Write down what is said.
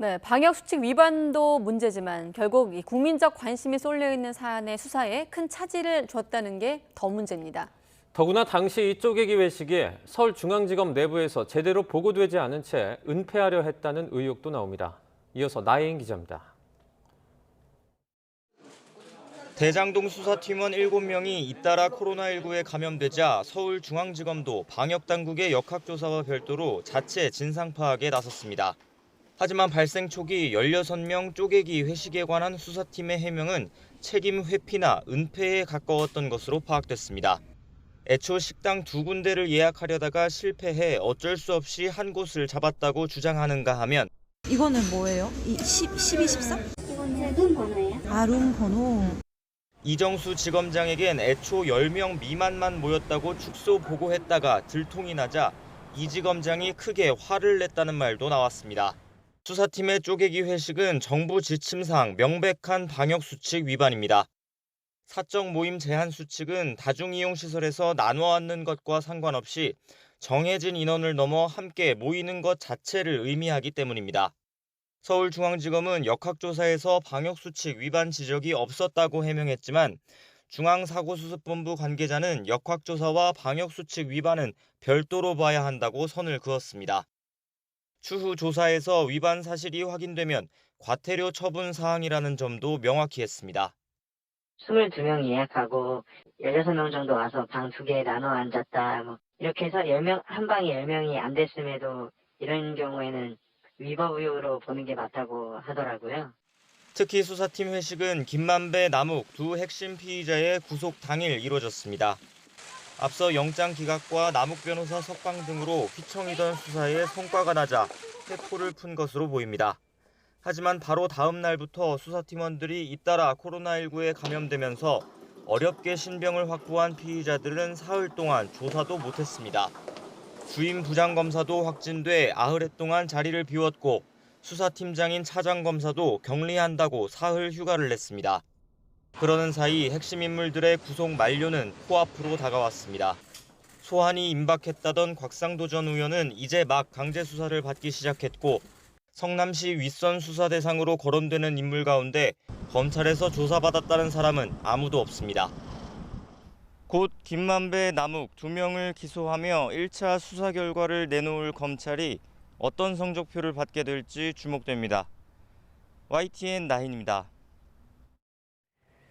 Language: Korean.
네, 방역수칙 위반도 문제지만 결국 이 국민적 관심이 쏠려 있는 사안의 수사에 큰 차질을 줬다는 게 더 문제입니다. 더구나 당시 이 쪼개기 회식이 서울중앙지검 내부에서 제대로 보고되지 않은 채 은폐하려 했다는 의혹도 나옵니다. 이어서 나혜인 기자입니다. 대장동 수사팀원 7명이 잇따라 코로나19에 감염되자 서울중앙지검도 방역당국의 역학조사와 별도로 자체 진상 파악에 나섰습니다. 하지만 발생 초기 16명 쪼개기 회식에 관한 수사팀의 해명은 책임 회피나 은폐에 가까웠던 것으로 파악됐습니다. 애초 식당 2군데를 예약하려다가 실패해 어쩔 수 없이 한 곳을 잡았다고 주장하는가 하면 이거는 뭐예요? 12, 13? 이거는 룸 번호예요. 아, 룸 번호. 이정수 지검장에겐 애초 10명 미만만 모였다고 축소 보고했다가 들통이 나자 이 지검장이 크게 화를 냈다는 말도 나왔습니다. 수사팀의 쪼개기 회식은 정부 지침상 명백한 방역수칙 위반입니다. 사적 모임 제한 수칙은 다중이용시설에서 나눠 앉는 것과 상관없이 정해진 인원을 넘어 함께 모이는 것 자체를 의미하기 때문입니다. 서울중앙지검은 역학조사에서 방역수칙 위반 지적이 없었다고 해명했지만 중앙사고수습본부 관계자는 역학조사와 방역수칙 위반은 별도로 봐야 한다고 선을 그었습니다. 추후 조사에서 위반 사실이 확인되면 과태료 처분 사항이라는 점도 명확히 했습니다. 22명 예약하고 16명 정도 와서 방 2개에 나눠 앉았다. 이렇게 해서 10명, 한 방에 10명이 안 됐음에도 이런 경우에는 위법 의혹으로 보는 게 맞다고 하더라고요. 특히 수사팀 회식은 김만배, 남욱 두 핵심 피의자의 구속 당일 이뤄졌습니다. 앞서 영장 기각과 남욱 변호사 석방 등으로 휘청이던 수사에 성과가 나자 회포를 푼 것으로 보입니다. 하지만 바로 다음 날부터 수사팀원들이 잇따라 코로나19에 감염되면서 어렵게 신병을 확보한 피의자들은 사흘 동안 조사도 못했습니다. 주임 부장검사도 확진돼 나흘 동안 자리를 비웠고 수사팀장인 차장검사도 격리한다고 사흘 휴가를 냈습니다. 그러는 사이 핵심 인물들의 구속 만료는 코앞으로 다가왔습니다. 소환이 임박했다던 곽상도 전 의원은 이제 막 강제 수사를 받기 시작했고 성남시 윗선 수사 대상으로 거론되는 인물 가운데 검찰에서 조사받았다는 사람은 아무도 없습니다. 곧 김만배, 남욱 2명을 기소하며 1차 수사 결과를 내놓을 검찰이 어떤 성적표를 받게 될지 주목됩니다. YTN 나인입니다.